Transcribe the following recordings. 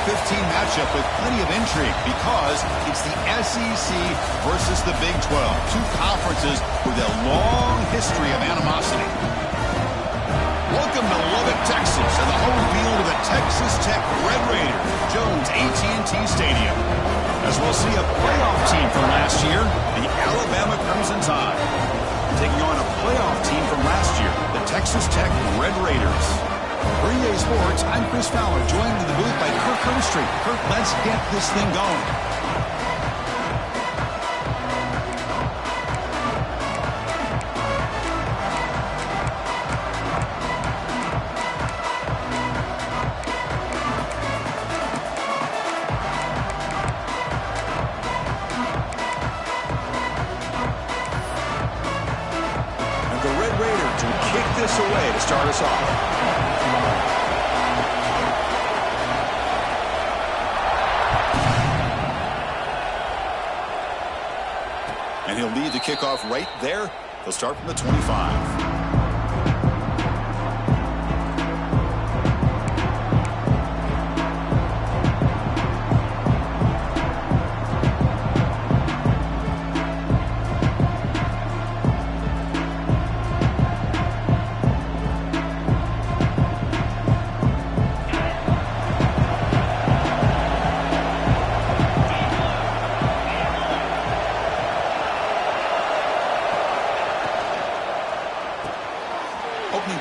15 matchup with plenty of intrigue because it's the SEC versus the Big 12. Two conferences with a long history of animosity. Welcome to Lubbock, Texas, and the home field of the Texas Tech Red Raiders, Jones AT&T Stadium. As we'll see a playoff team from last year, the Alabama Crimson Tide, taking on a playoff team from last year, the Texas Tech Red Raiders. For EA Sports, I'm Chris Fowler, joined in the booth by Kirk Hermstreet. Kirk, let's get this thing going. Away to start us off. And he'll lead the kickoff right there. He'll start from the 25.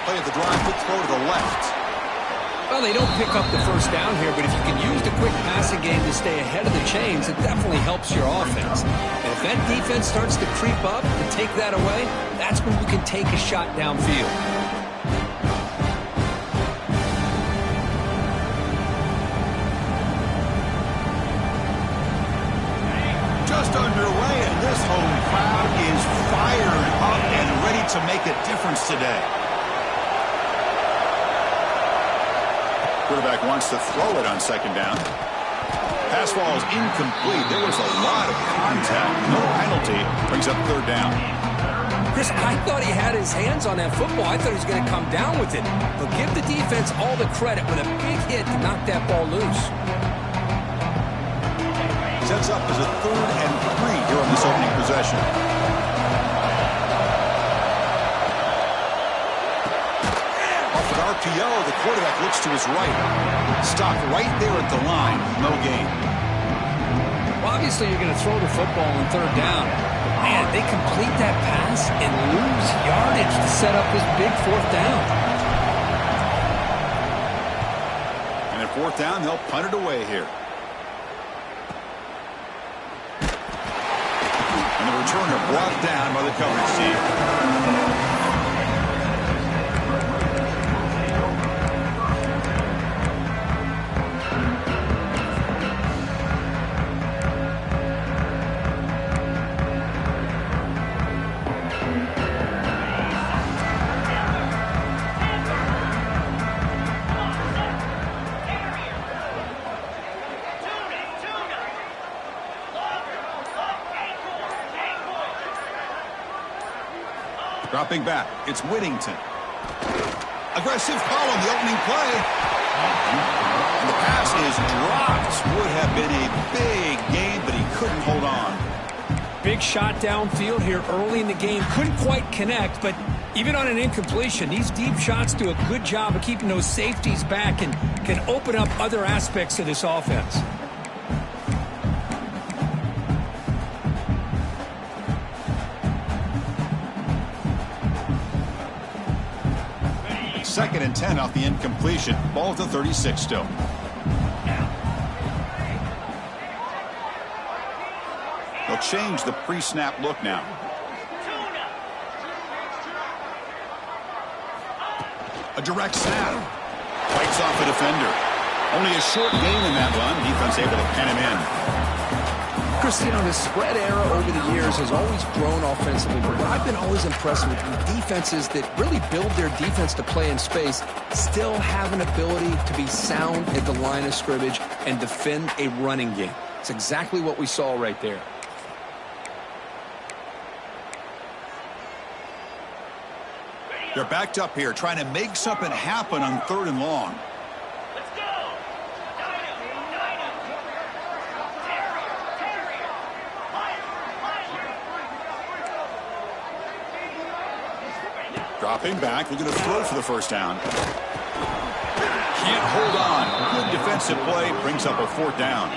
Play of the drive, quick throw to the left. Well, they don't pick up the first down here, but if you can use the quick passing game to stay ahead of the chains, it definitely helps your offense. And if that defense starts to creep up and take that away, that's when you can take a shot downfield. Just underway, and this home crowd is fired up and ready to make a difference today. Quarterback wants to throw it on second down. Pass ball is incomplete. There was a lot of contact. No penalty. Brings up third down. Chris, I thought he had his hands on that football. I thought he was going to come down with it. But give the defense all the credit with a big hit to knock that ball loose. Sets up as a 3rd and 3 here on this opening possession. RPO, the quarterback looks to his right. Stopped right there at the line. No gain. Well, obviously you're going to throw the football on third down. Man, they complete that pass and lose yardage to set up this big 4th down. And at 4th down, they'll punt it away here. And the returner brought down by the coverage team. Dropping back, it's Whittington. Aggressive call on the opening play. And the pass is dropped. Would have been a big gain, but he couldn't hold on. Big shot downfield here early in the game. Couldn't quite connect, but even on an incompletion, these deep shots do a good job of keeping those safeties back and can open up other aspects of this offense. 2nd and 10 off the incompletion. Ball to 36 still. They'll change the pre-snap look now. A direct snap. Fights off the defender. Only a short gain in that run. Defense able to pen him in. Chris, you know, the spread era over the years has always grown offensively, but what I've been always impressed with defenses that really build their defense to play in space still have an ability to be sound at the line of scrimmage and defend a running game. It's exactly what we saw right there. They're backed up here, trying to make something happen on 3rd and long. Let's go. Dropping back, looking to throw for the first down. Can't hold on. Good defensive play, brings up a fourth down.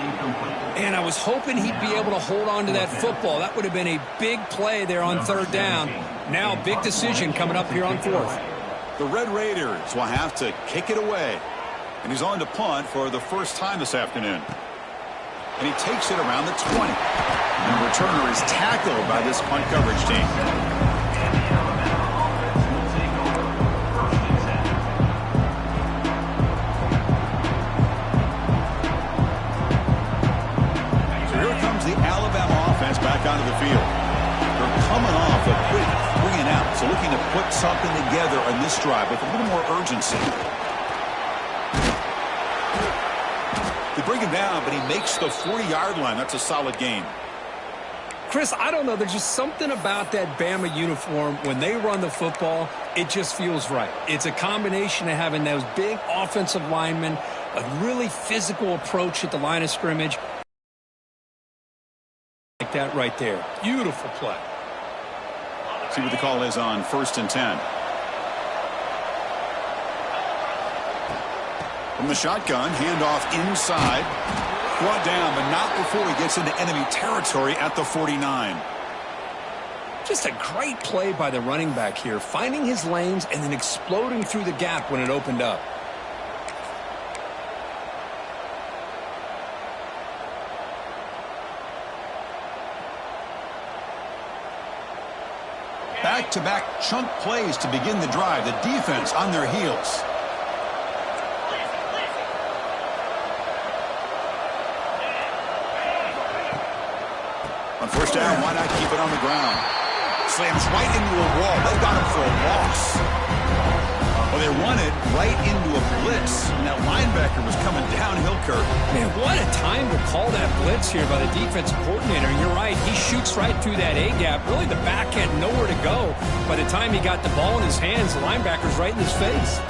And I was hoping he'd be able to hold on to that football. That would have been a big play there on third down. Now, big decision coming up here on fourth. The Red Raiders will have to kick it away. And he's on to punt for the first time this afternoon. And he takes it around the 20. And the returner is tackled by this punt coverage team. So here comes the Alabama offense back onto the field. They're coming off a quick 3-and-out. So looking to put something together on this drive with a little more urgency. They bring him down, but he makes the 40-yard line. That's a solid gain. Chris, I don't know. There's just something about that Bama uniform. When they run the football, it just feels right. It's a combination of having those big offensive linemen, a really physical approach at the line of scrimmage. Like that right there. Beautiful play. See what the call is on 1st and 10. From the shotgun, handoff inside. Brought down, but not before he gets into enemy territory at the 49. Just a great play by the running back here, finding his lanes and then exploding through the gap when it opened up. Back-to-back chunk plays to begin the drive. The defense on their heels. On first down, why not keep it on the ground? Slams right into a wall. They've got him for a loss. Well, they run it right into a blitz. And that linebacker was coming downhill, Kirk. Man, what a time to call that blitz here by the defensive coordinator. And you're right, he shoots right through that A-gap. Really, the back had nowhere to go. By the time he got the ball in his hands, the linebacker's right in his face.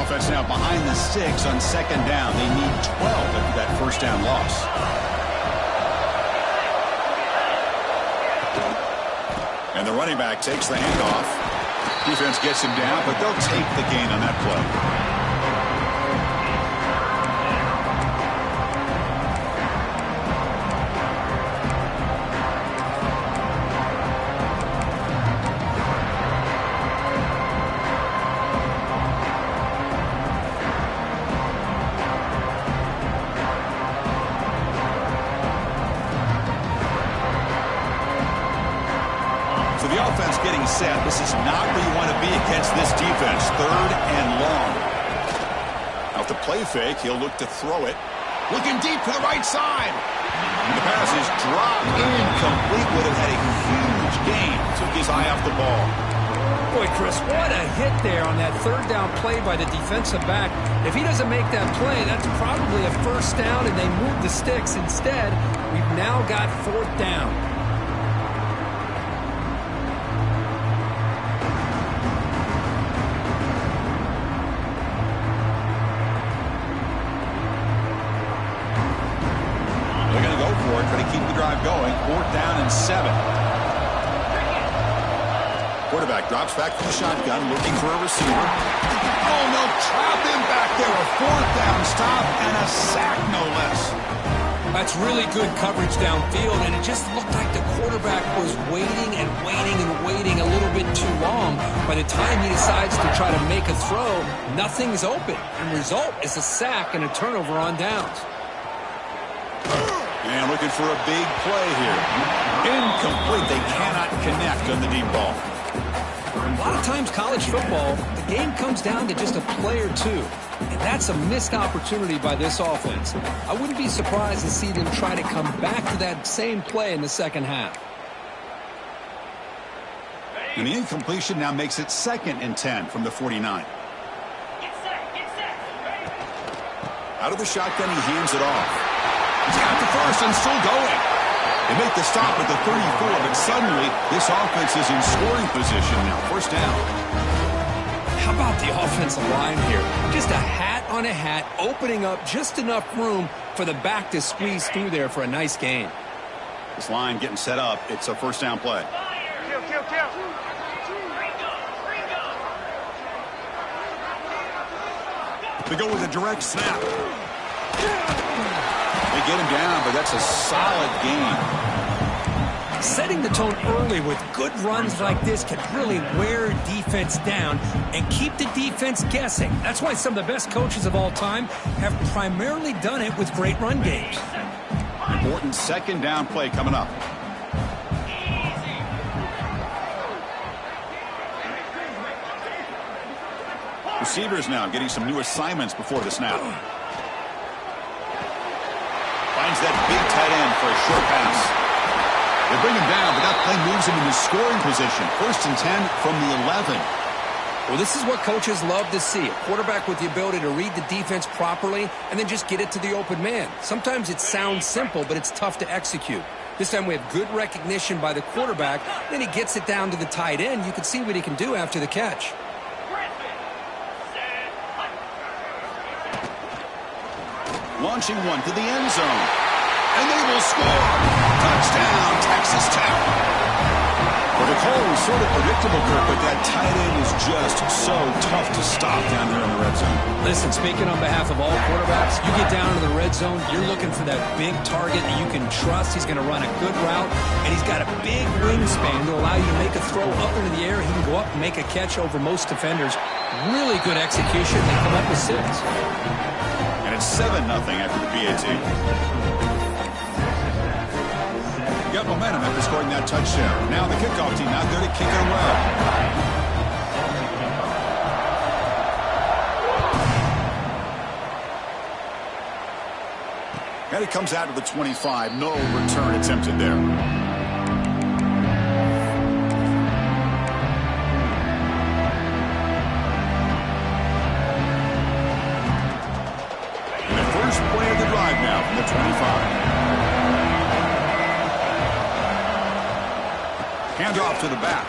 Offense now behind the 6 on second down. They need 12 after that first down loss. And the running back takes the handoff. Defense gets him down, but they'll take the gain on that play. Set. This is not where you want to be against this defense. 3rd and long. Off the play fake, he'll look to throw it. Looking deep to the right side. And the pass is dropped incomplete. Would have had a huge gain. Took his eye off the ball. Boy, Chris, what a hit there on that 3rd down play by the defensive back. If he doesn't make that play, that's probably a first down, and they move the sticks. Instead, we've now got 4th down. Going, 4th down and 7. Quarterback drops back to the shotgun, looking for a receiver. Oh, no, trap him back there. A 4th down stop and a sack, no less. That's really good coverage downfield, and it just looked like the quarterback was waiting and waiting and waiting a little bit too long. By the time he decides to try to make a throw, nothing's open. And the result is a sack and a turnover on downs. And looking for a big play here. Incomplete. They cannot connect on the deep ball. A lot of times college football, the game comes down to just a play or two. And that's a missed opportunity by this offense. I wouldn't be surprised to see them try to come back to that same play in the second half. And the incompletion now makes it 2nd and 10 from the 49. Out of the shotgun, he hands it off. He's got the first and still going. They make the stop at the 34, but suddenly this offense is in scoring position now. First down. How about the offensive line here? Just a hat on a hat, opening up just enough room for the back to squeeze through there for a nice gain. This line getting set up. It's a first down play. They go with a direct snap. They get him down, but that's a solid gain. Setting the tone early with good runs like this can really wear defense down and keep the defense guessing. That's why some of the best coaches of all time have primarily done it with great run games. Important second down play coming up. Receivers now getting some new assignments before the snap. Finds that big tight end for a short pass. They bring him down, but that play moves him into scoring position. 1st and 10 from the 11. Well, this is what coaches love to see. A quarterback with the ability to read the defense properly and then just get it to the open man. Sometimes it sounds simple, but it's tough to execute. This time we have good recognition by the quarterback. Then he gets it down to the tight end. You can see what he can do after the catch. Launching one to the end zone. And they will score. Touchdown, Texas Tech. Well, the call was sort of predictable, Kirk, but that tight end is just so tough to stop down here in the red zone. Listen, speaking on behalf of all quarterbacks, you get down into the red zone, you're looking for that big target that you can trust. He's going to run a good route, and he's got a big wingspan to allow you to make a throw up into the air. He can go up and make a catch over most defenders. Really good execution. They come up with 6. And it's 7-0 after the PAT. Got momentum after scoring that touchdown. Now the kickoff team out there to kick it away. And it comes out to the 25. No return attempted there. And the first play of the drive now from the 25. Handoff to the back.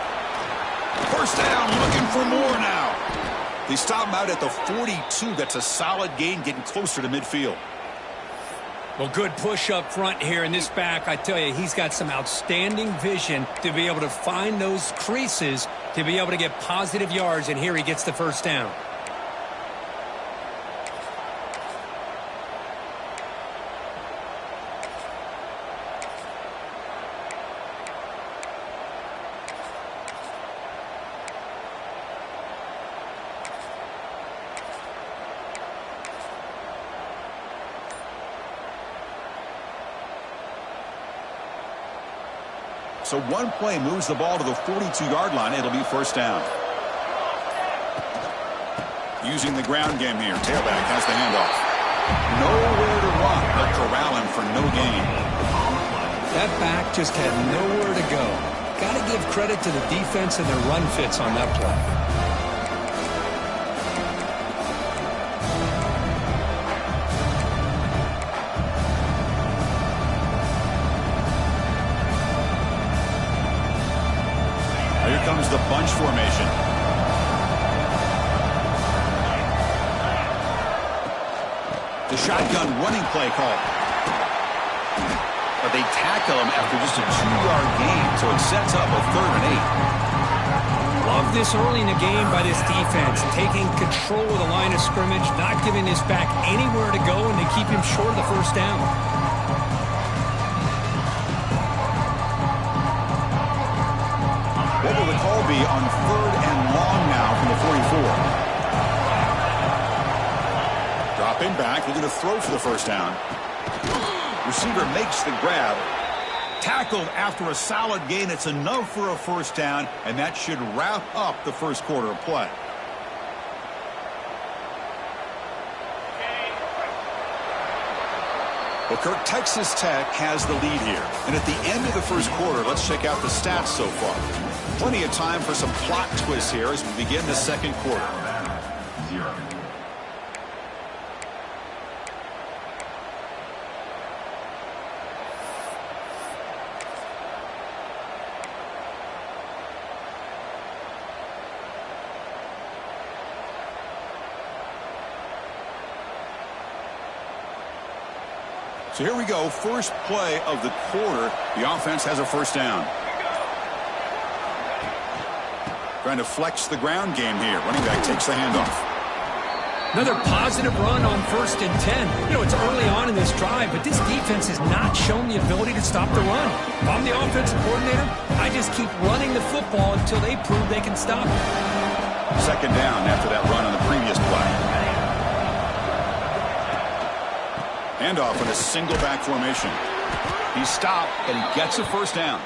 1st down, looking for more now. They stop him out at the 42. That's a solid gain, getting closer to midfield. Well, good push up front here in this back. I tell you, he's got some outstanding vision to be able to find those creases, to be able to get positive yards, and here he gets the 1st down. So one play moves the ball to the 42-yard line. It'll be 1st down. Using the ground game here. Tailback has the handoff. Nowhere to run, but corralling for no gain. That back just had nowhere to go. Got to give credit to the defense and their run fits on that play. Here comes the bunch formation. The shotgun running play call. But they tackle him after just a 2-yard gain, so it sets up a 3rd and 8. Love this early in the game by this defense, taking control of the line of scrimmage, not giving this back anywhere to go, and they keep him short of the 1st down. What will the call be on 3rd and long now from the 44? Dropping back, looking to throw for the 1st down. Receiver makes the grab. Tackled after a solid gain. It's enough for a 1st down, and that should wrap up the 1st quarter of play. Well, Kirk, Texas Tech has the lead here. And at the end of the 1st quarter, let's check out the stats so far. Plenty of time for some plot twists here as we begin the 2nd quarter. 0. So here we go, first play of the quarter. The offense has a 1st down. Trying to flex the ground game here. Running back takes the handoff. Another positive run on 1st and 10. You know, it's early on in this drive, but this defense has not shown the ability to stop the run. If I'm the offensive coordinator, I just keep running the football until they prove they can stop it. 2nd down after that run on the previous play. Handoff in a single back formation. He stopped, but he gets a 1st down.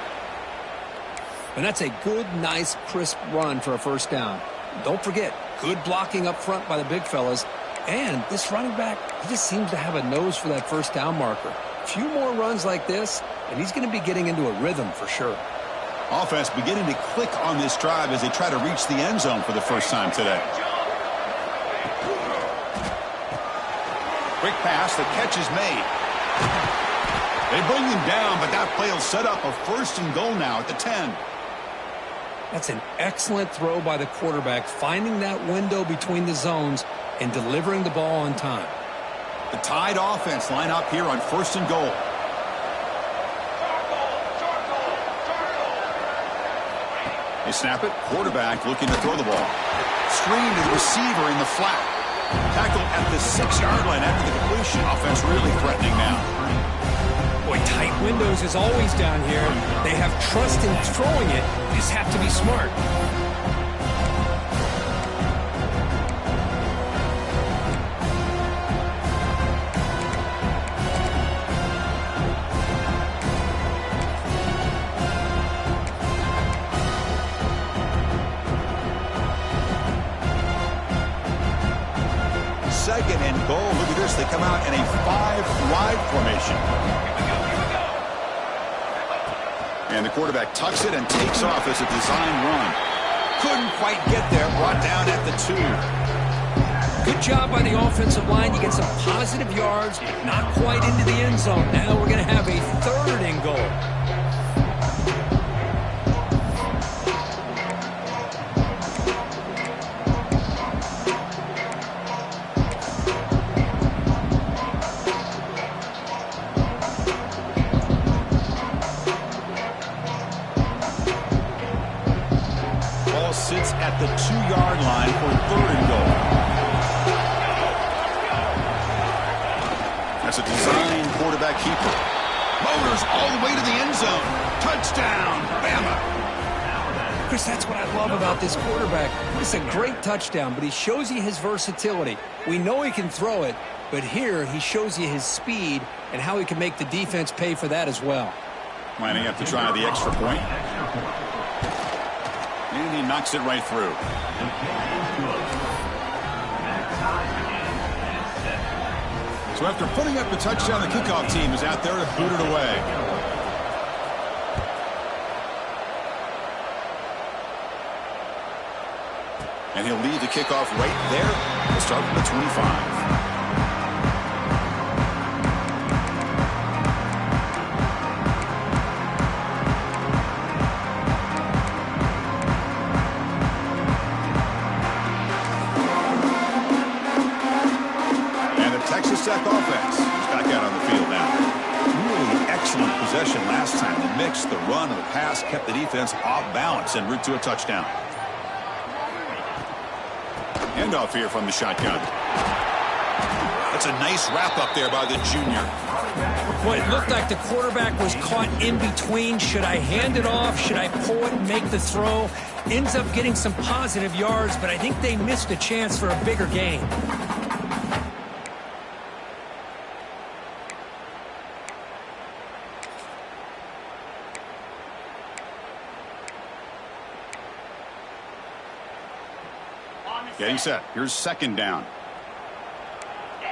And that's a good, nice, crisp run for a 1st down. Don't forget, good blocking up front by the big fellas. And this running back, he just seems to have a nose for that 1st down marker. A few more runs like this, and he's going to be getting into a rhythm for sure. Offense beginning to click on this drive as they try to reach the end zone for the first time today. Quick pass, the catch is made. They bring him down, but that play will set up a 1st and goal now at the 10. That's an excellent throw by the quarterback, finding that window between the zones and delivering the ball on time. The Tide offense line up here on 1st and goal. They snap it. Quarterback looking to throw the ball. Screen to the receiver in the flat. Tackle at the 6-yard line after the completion. Offense really threatening now. Boy, tight windows is always down here. They have trust in throwing it. You just have to be smart. Second and goal. Look at this. They come out in a 5-wide formation. And the quarterback tucks it and takes off as a design run. Couldn't quite get there. Brought down at the 2. Good job by the offensive line. You get some positive yards, not quite into the end zone. Now we're going to have a 3rd and goal. Sits at the 2-yard line for 3rd and goal. That's a design quarterback keeper. Motors all the way to the end zone. Touchdown, Bama. Chris, that's what I love about this quarterback. It's a great touchdown, but he shows you his versatility. We know he can throw it, but here he shows you his speed and how he can make the defense pay for that as well. Lining up to try the extra point. And he knocks it right through. So after putting up the touchdown, the kickoff team is out there to boot it away. And he'll leave the kickoff right there. He'll start from the 25. Tech offense is back out on the field now. Really excellent possession last time. The mix, the run, and the pass kept the defense off balance en route to a touchdown. Handoff here from the shotgun. That's a nice wrap up there by the junior. Well, it looked like the quarterback was caught in between. Should I hand it off? Should I pull it and make the throw? Ends up getting some positive yards, but I think they missed a chance for a bigger gain. Getting set. Here's 2nd down.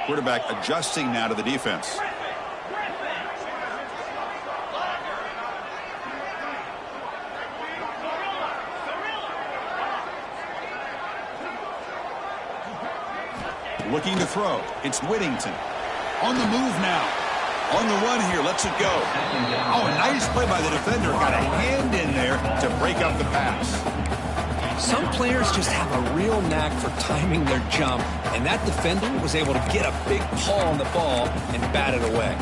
Quarterback adjusting now to the defense. Looking to throw. It's Whittington. On the move now. On the run here. Lets it go. Oh, a nice play by the defender. Got a hand in there to break up the pass. Some players just have a real knack for timing their jump, and that defender was able to get a big paw on the ball and bat it away.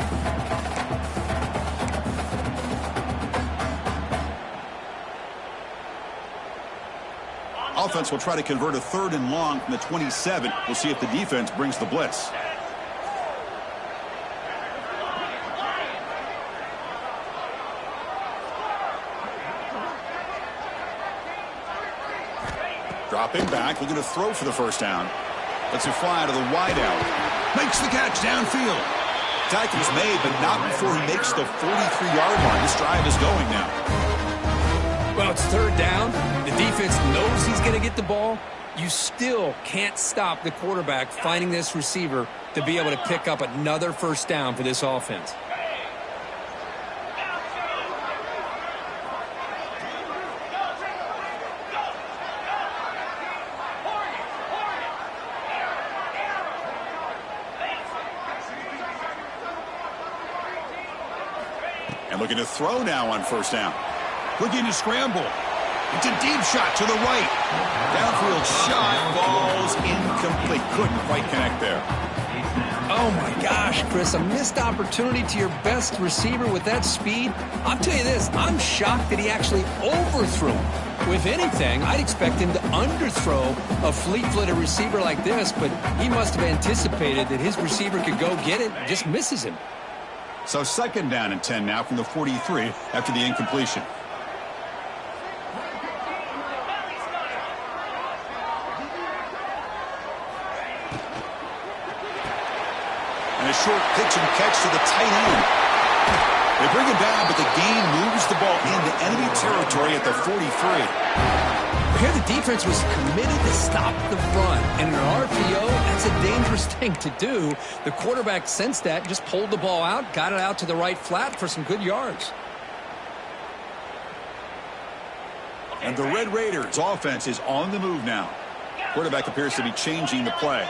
offense will try to convert a 3rd and long from the 27. We'll see if the defense brings the blitz. Dropping back, looking to throw for the first down. Lets it fly to the wide out. Makes the catch downfield. Tackle's made, but not before he makes the 43-yard line. This drive is going now. Well, it's 3rd down. The defense knows he's going to get the ball. You still can't stop the quarterback finding this receiver to be able to pick up another first down for this offense. And looking to throw now on first down. Looking to scramble. It's a deep shot to the right. Downfield shot falls incomplete. Couldn't quite connect there. Oh, my gosh, Chris. A missed opportunity to your best receiver with that speed. I'll tell you this. I'm shocked that he actually overthrew him. With anything, I'd expect him to underthrow a fleet-footed receiver like this, but he must have anticipated that his receiver could go get it and just misses him. So 2nd down and 10 now from the 43 after the incompletion. And a short pitch and catch to the tight end. They bring him down, but the gain moves the ball into enemy territory at the 43. Here the defense was committed to stop the run. And in an RPO, that's a dangerous thing to do. The quarterback sensed that, just pulled the ball out, got it out to the right flat for some good yards. And the Red Raiders offense is on the move now. Quarterback appears to be changing the play.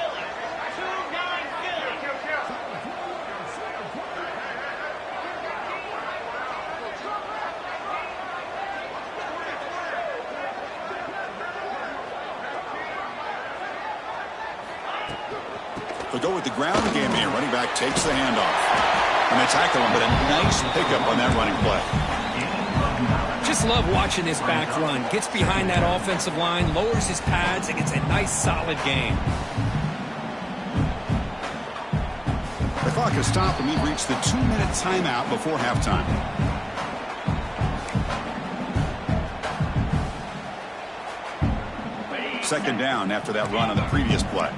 They'll go with the ground game here. Running back takes the handoff. And they tackle him, but a nice pickup on that running play. Just love watching this back run. Gets behind that offensive line, lowers his pads, and gets a nice, solid gain. The clock has stopped, and we've reached the 2-minute timeout before halftime. Second down after that run on the previous play.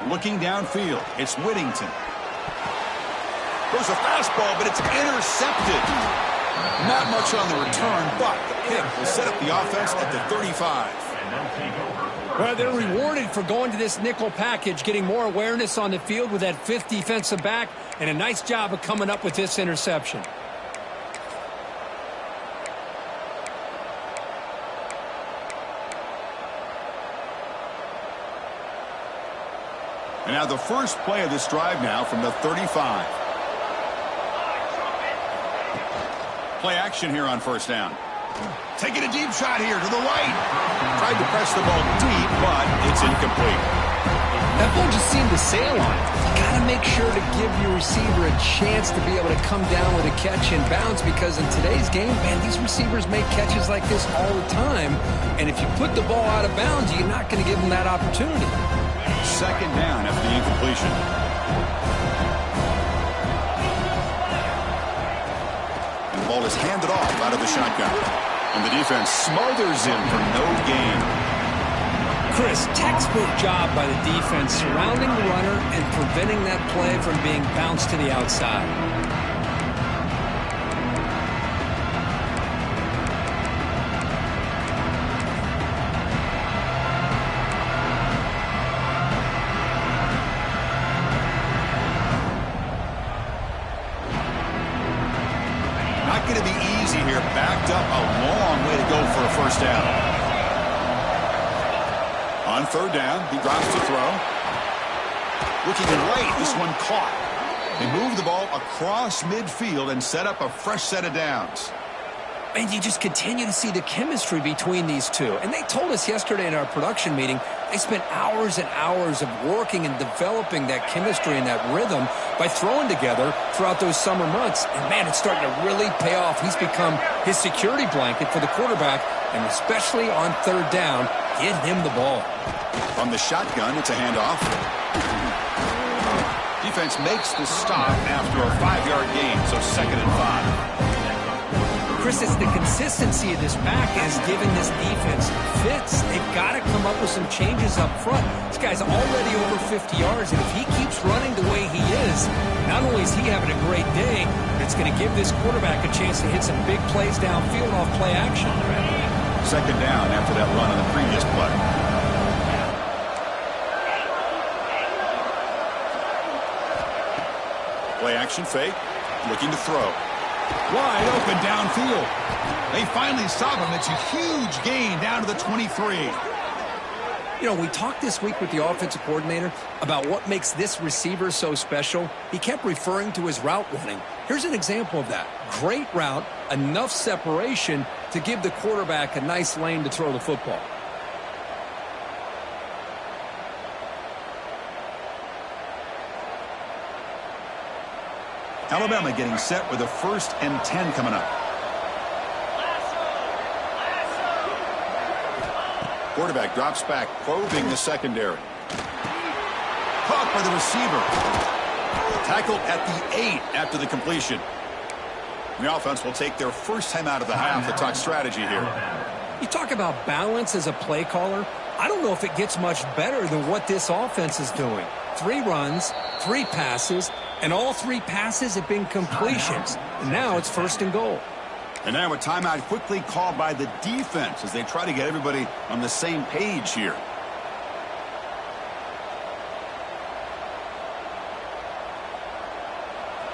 Looking downfield, it's Whittington. Goes a fastball, but it's intercepted. Not much on the return, but the pick will set up the offense at the 35. Well, they're rewarded for going to this nickel package, getting more awareness on the field with that 5th defensive back, and a nice job of coming up with this interception. And now the first play of this drive now from the 35. Play action here on first down. Taking a deep shot here to the right. Tried to press the ball deep, but it's incomplete. That ball just seemed to sail on it. You got to make sure to give your receiver a chance to be able to come down with a catch in bounds, because in today's game, man, these receivers make catches like this all the time. And if you put the ball out of bounds, you're not going to give them that opportunity. Second down after the incompletion. And the ball is handed off out of the shotgun. And the defense smothers him for no gain. Chris, textbook job by the defense surrounding the runner and preventing that play from being bounced to the outside. Not going to be easy here. Backed up a long way to go for a first down. On third down, he drops to throw. Looking right, this one caught. They move the ball across midfield and set up a fresh set of downs. And you just continue to see the chemistry between these two. And they told us yesterday in our production meeting, they spent hours and hours of working and developing that chemistry and that rhythm by throwing together throughout those summer months. And, man, it's starting to really pay off. He's become his security blanket for the quarterback, and especially on third down, get him the ball. From the shotgun, it's a handoff. Defense makes the stop after a 5-yard gain, so 2nd and 5. Chris, it's the consistency of this back is giving this defense fits. They've got to come up with some changes up front. This guy's already over 50 yards, and if he keeps running the way he is, not only is he having a great day, but it's going to give this quarterback a chance to hit some big plays downfield off play action. 2nd down after that run on the previous play. Play action fake, looking to throw. Wide open downfield. They finally stop him. It's a huge gain down to the 23. You know, we talked this week with the offensive coordinator about what makes this receiver so special. He kept referring to his route running. Here's an example of that. Great route, enough separation to give the quarterback a nice lane to throw the football. Alabama getting set with a 1st and 10 coming up. Quarterback drops back, probing the secondary. Caught by the receiver. Tackled at the 8 after the completion. The offense will take their first time out of the half to talk strategy here. You talk about balance as a play caller. I don't know if it gets much better than what this offense is doing. 3 runs, 3 passes, and all 3 passes have been completions. And now it's 1st and goal. And now a timeout quickly called by the defense as they try to get everybody on the same page here.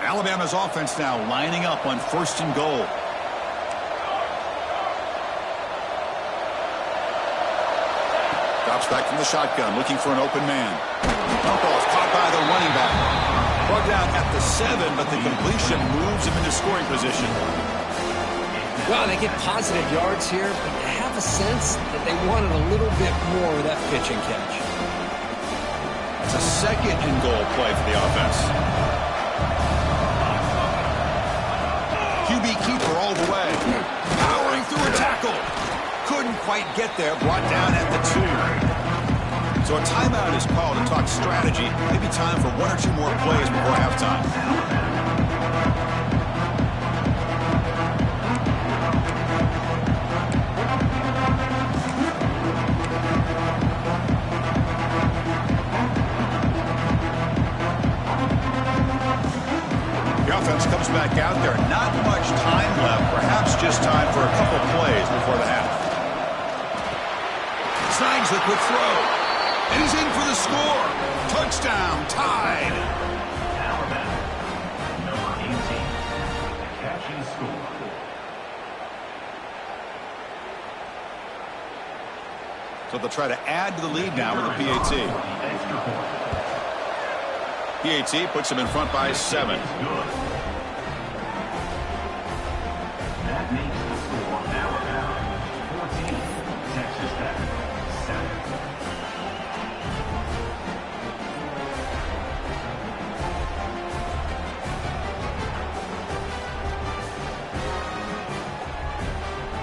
Alabama's offense now lining up on 1st and goal. Drops back from the shotgun, looking for an open man. Ball is caught by the running back. Brought down at the 7, but the completion moves him into scoring position. Well, they get positive yards here, but you have a sense that they wanted a little bit more of that pitch and catch. It's a 2nd and goal play for the offense. QB keeper all the way. Powering through a tackle. Couldn't quite get there. Brought down at the 2. So a timeout is called to talk strategy. Maybe time for 1 or 2 more plays before halftime. Offense comes back out there. Not much time left. Perhaps just time for a couple plays before the half. Signs the quick throw. And he's in for the score. Touchdown. Tied. Alabama, number 18. Catch and score. So they'll try to add to the lead now with a PAT. PAT puts him in front by 7. That makes the score Alabama 14, Texas Tech 7.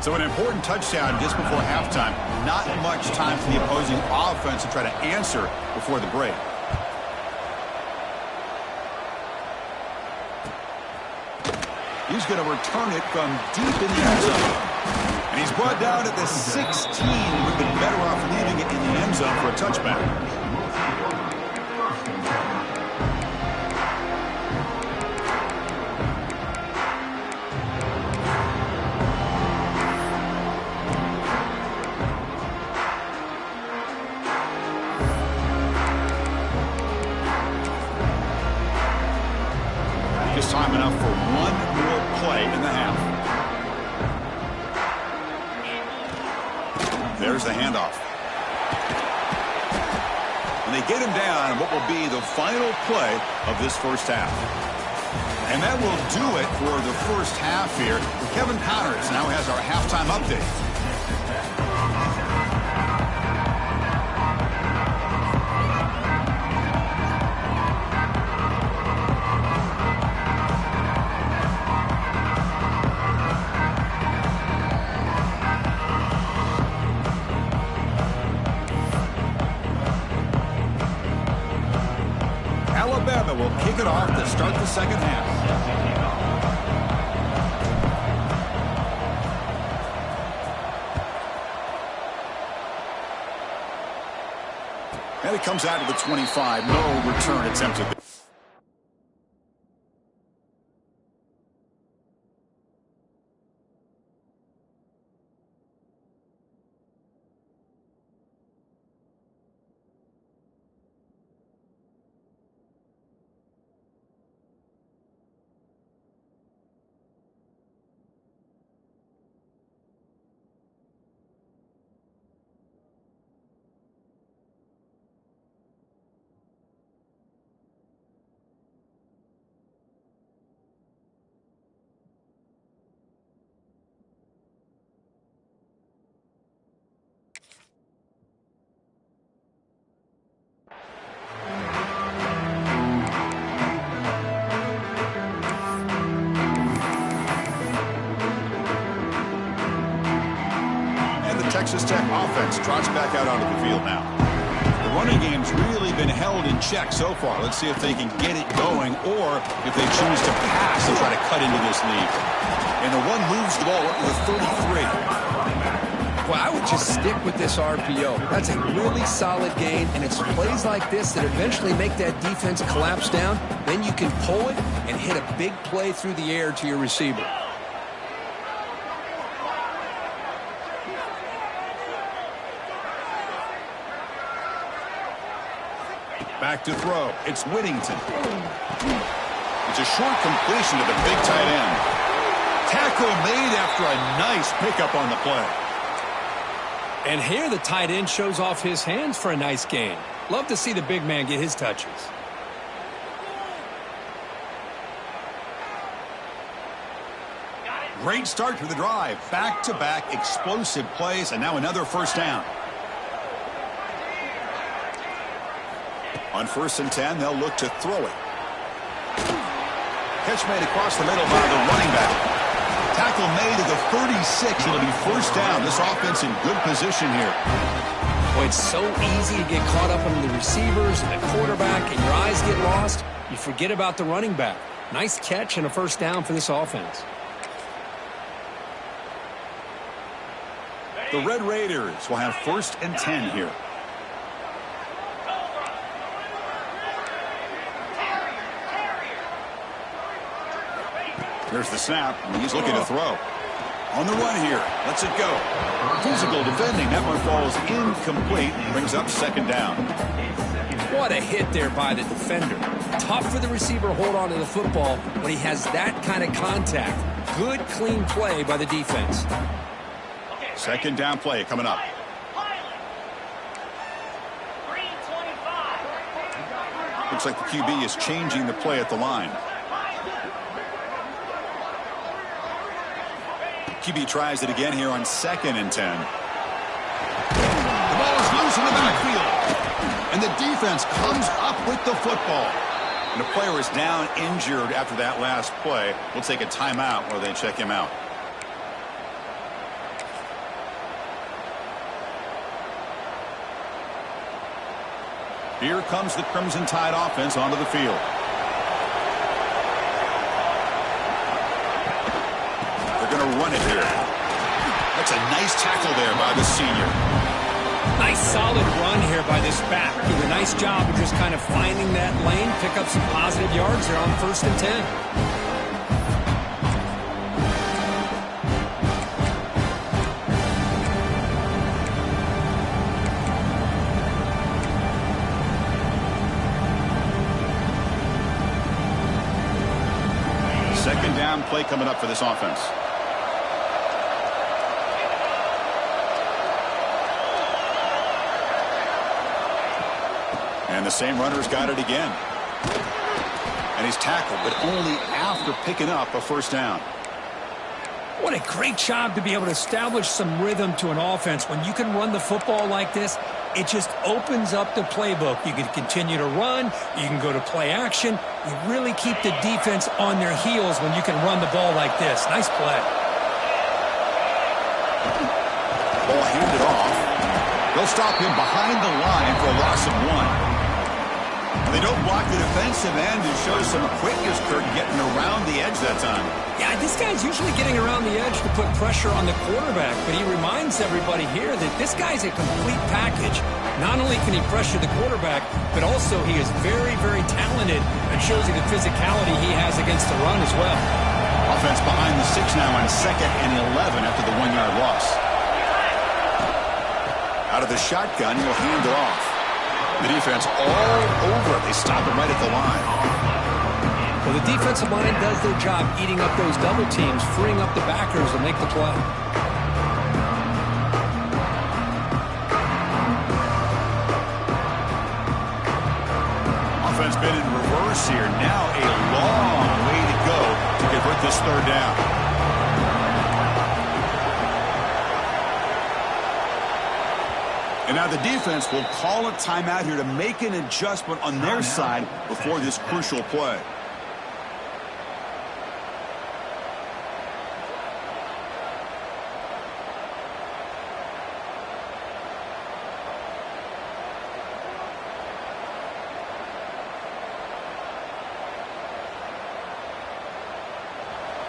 So an important touchdown just before halftime. Not much time for the opposing offense to try to answer before the break. He's going to return it from deep in the end zone. And he's brought down at the 16. We've been better off leaving it in the end zone for a touchback. Just time enough for 1 more play in the half. There's the handoff. And they get him down in what will be the final play of this first half. And that will do it for the first half here. Kevin Powers now has our halftime update. Alabama will kick it off to start the second half. And it comes out to the 25. No return attempted. Texas Tech offense trots back out onto the field now. The running game's really been held in check so far. Let's see if they can get it going or if they choose to pass and try to cut into this lead. And the one moves the ball up to the 33. Well, I would just stick with this RPO. That's a really solid gain, and it's plays like this that eventually make that defense collapse down. Then you can pull it and hit a big play through the air to your receiver. Back to throw. It's Whittington. It's a short completion to the big tight end. Tackle made after a nice pickup on the play. And here the tight end shows off his hands for a nice gain. Love to see the big man get his touches. Great start to the drive. Back-to-back explosive plays, and now another first down. On 1st and 10, they'll look to throw it. Catch made across the middle by the running back. Tackle made at the 36. It'll be first down. This offense in good position here. Boy, it's so easy to get caught up on the receivers and the quarterback, and your eyes get lost. You forget about the running back. Nice catch and a first down for this offense. The Red Raiders will have 1st and 10 here. There's the snap, and he's looking to throw. On the run here. Lets it go. Physical defending. That one falls incomplete. Brings up 2nd down. What a hit there by the defender. Tough for the receiver to hold on to the football when he has that kind of contact. Good, clean play by the defense. 2nd down play coming up. Looks like the QB is changing the play at the line. QB tries it again here on 2nd and 10. The ball is loose in the backfield. And the defense comes up with the football. And the player is down injured after that last play. We'll take a timeout while they check him out. Here comes the Crimson Tide offense onto the field. They're going to run it here. That's a nice tackle there by the senior. Nice solid run here by this back. Did a nice job of just kind of finding that lane, pick up some positive yards there on 1st and 10. Second down play coming up for this offense. And the same runner's got it again. And he's tackled, but only after picking up a first down. What a great job to be able to establish some rhythm to an offense. When you can run the football like this, it just opens up the playbook. You can continue to run. You can go to play action. You really keep the defense on their heels when you can run the ball like this. Nice play. Ball handed off. They'll stop him behind the line for a loss of 1. They don't block the defensive end and show some quickness, Kurt, getting around the edge that time. Yeah, this guy's usually getting around the edge to put pressure on the quarterback, but he reminds everybody here that this guy's a complete package. Not only can he pressure the quarterback, but also he is very, very talented and shows you the physicality he has against the run as well. Offense behind the 6 now on 2nd and 11 after the 1-yard loss. Out of the shotgun, he'll hand it off. The defense all over it. They stop him right at the line. Well, the defensive line does their job eating up those double teams, freeing up the backers to make the play. Offense been in reverse here. Now a long way to go to convert this 3rd down. And now the defense will call a timeout here to make an adjustment on their side before this crucial play.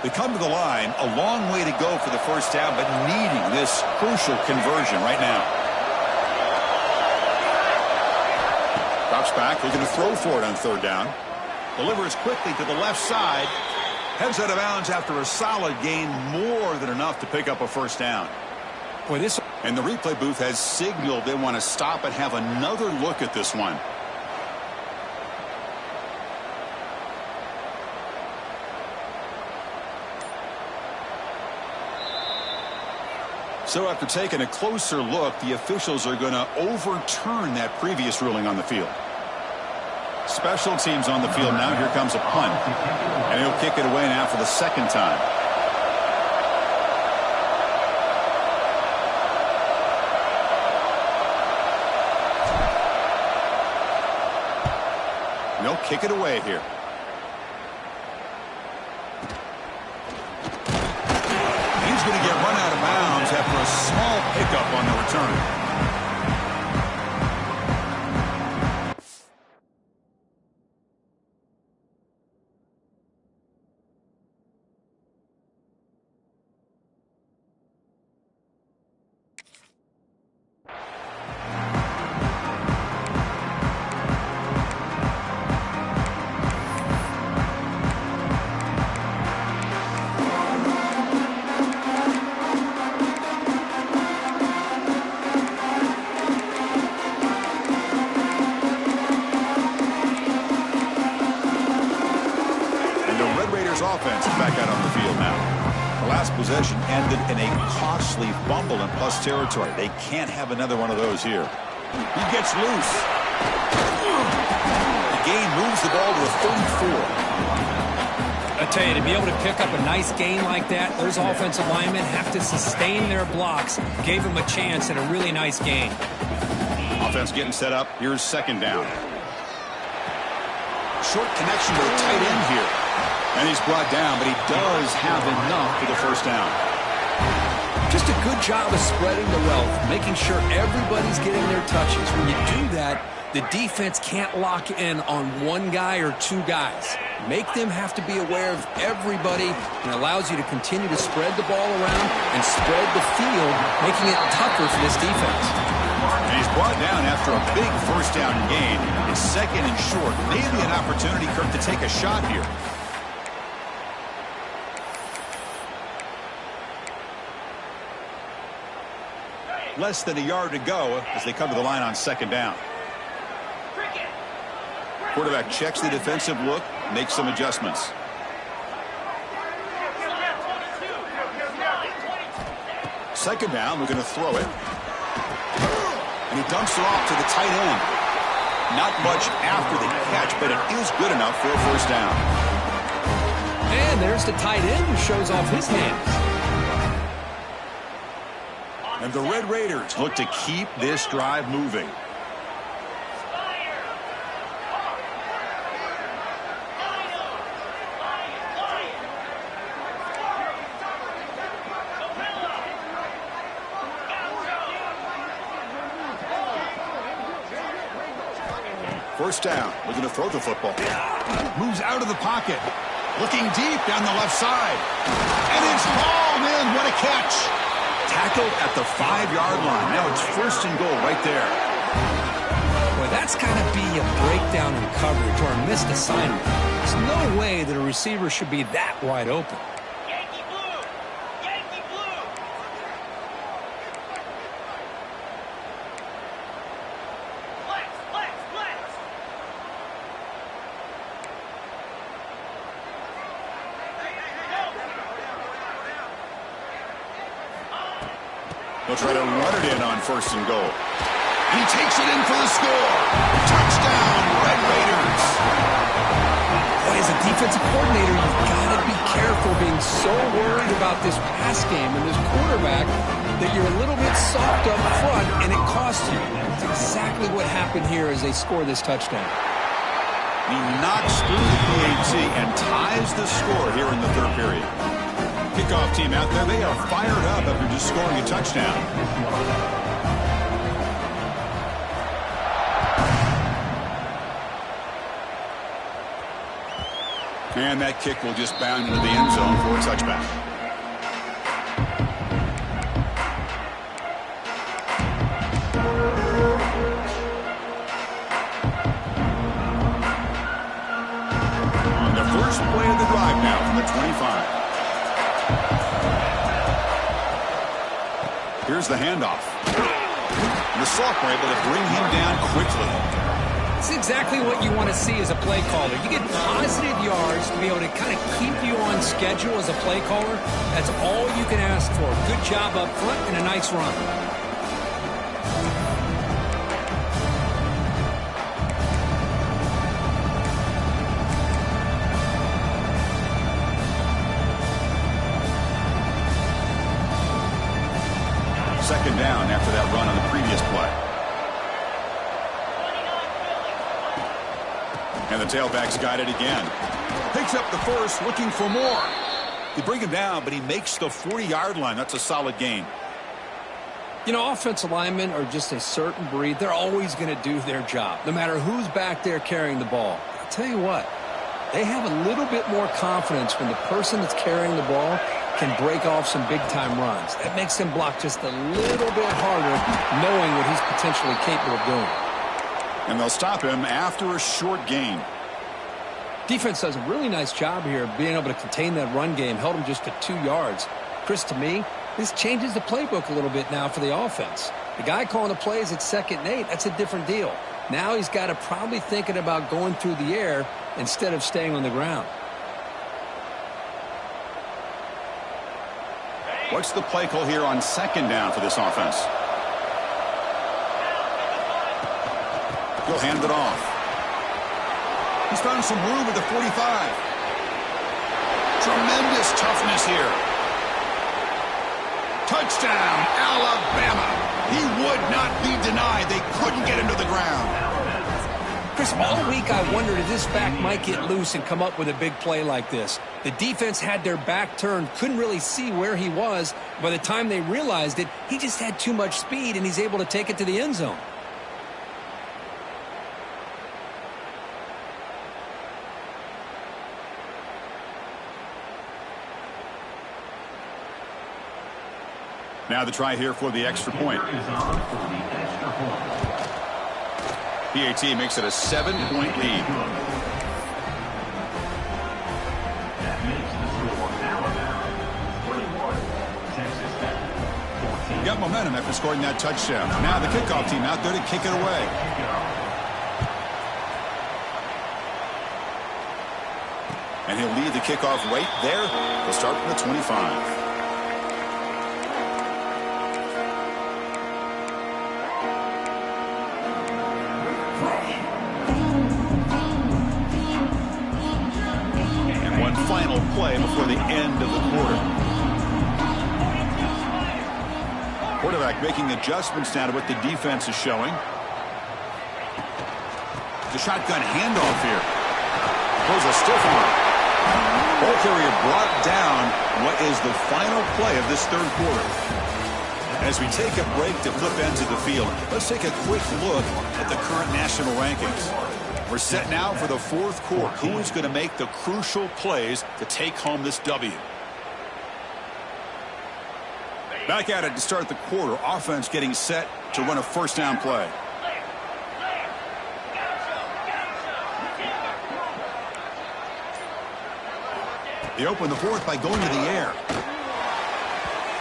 They come to the line, a long way to go for the first down, but needing this crucial conversion right now. Drops back, looking to throw for it on 3rd down. Delivers quickly to the left side. Heads out of bounds after a solid gain, more than enough to pick up a first down. Boy, And the replay booth has signaled they want to stop and have another look at this one. So after taking a closer look, the officials are going to overturn that previous ruling on the field. Special teams on the field now. Here comes a punt. And he'll kick it away now for the 2nd time. And they'll kick it away here. He's going to get run out of bounds after a small pickup on the return. Offense is back out on the field now. The last possession ended in a costly fumble in plus territory. They can't have another one of those here. He gets loose. The gain moves the ball to a 34. I tell you, to be able to pick up a nice gain like that, those offensive linemen have to sustain their blocks. Gave him a chance and a really nice gain. Offense getting set up. Here's 2nd down. Short connection to the tight end here. And he's brought down, but he does have enough for the first down. Just a good job of spreading the wealth, making sure everybody's getting their touches. When you do that, the defense can't lock in on one guy or 2 guys. Make them have to be aware of everybody, and allows you to continue to spread the ball around and spread the field, making it tougher for this defense. And he's brought down after a big first down gain. It's 2nd and short. Maybe an opportunity, Kirk, to take a shot here. Less than a yard to go as they come to the line on 2nd down. Quarterback checks the defensive look, makes some adjustments. Second down, we're going to throw it. And he dumps it off to the tight end. Not much after the catch, but it is good enough for a first down. And there's the tight end who shows off his hands. And the Red Raiders look to keep this drive moving. First down. We're going to throw the football. Moves out of the pocket. Looking deep down the left side. And it's hauled in. What a catch. Tackled at the 5-yard line. Now it's first and goal right there. Boy, that's got to be a breakdown in coverage or a missed assignment. There's no way that a receiver should be that wide open. Yankee blue! Yankee blue! Flex, flex, flex! They'll try to run it in on first and goal. He takes it in for the score. Touchdown, Red Raiders. Boy, as a defensive coordinator, you've got to be careful being so worried about this pass game and this quarterback that you're a little bit soft up front and it costs you. That's exactly what happened here as they score this touchdown. He knocks through the PAT and ties the score here in the third period. Kickoff team out there, they are fired up after just scoring a touchdown. And that kick will just bound into the end zone for a touchback. On the first play of the drive now from the 25. Here's the handoff. And the Soft were able to bring him down quickly. It's exactly what you want to see as a play caller. You get positive yards to be able to kind of keep you on schedule as a play caller. That's all you can ask for. Good job up front and a nice run. Second down after that run on the previous play. And the tailback's got it again. Picks up the first, looking for more. They bring him down, but he makes the 40-yard line. That's a solid gain. You know, offensive linemen are just a certain breed. They're always going to do their job, no matter who's back there carrying the ball. I'll tell you what, they have a little bit more confidence when the person that's carrying the ball can break off some big-time runs. That makes them block just a little bit harder, knowing what he's potentially capable of doing. And they'll stop him after a short gain. Defense does a really nice job here of being able to contain that run game, held him just to 2 yards. Chris, to me, this changes the playbook a little bit now for the offense. The guy calling the plays at 2nd and 8, that's a different deal. Now he's got to probably thinking about going through the air instead of staying on the ground. What's the play call here on 2nd down for this offense? He'll hand it off. He's found some room at the 45. Tremendous toughness here. Touchdown, Alabama. He would not be denied. They couldn't get him to the ground. Chris, all week I wondered if this back might get loose and come up with a big play like this. The defense had their back turned, couldn't really see where he was. By the time they realized it, he just had too much speed, and he's able to take it to the end zone. Now the try here for the extra point. PAT makes it a 7-point lead. That makes the score Alabama 41, Texas Tech 14. Got momentum after scoring that touchdown. Now the kickoff team out there to kick it away. And he'll lead the kickoff right there. They'll start from the 25. final play before the end of the quarter. Quarterback making adjustments now to what the defense is showing. The shotgun handoff here. Throws a stiff arm. Ball carrier brought down what is the final play of this third quarter. As we take a break to flip ends of the field, let's take a quick look at the current national rankings. We're set now for the fourth quarter. Who is going to make the crucial plays to take home this W? Back at it to start the quarter. Offense getting set to run a first down play. They open the fourth by going to the air.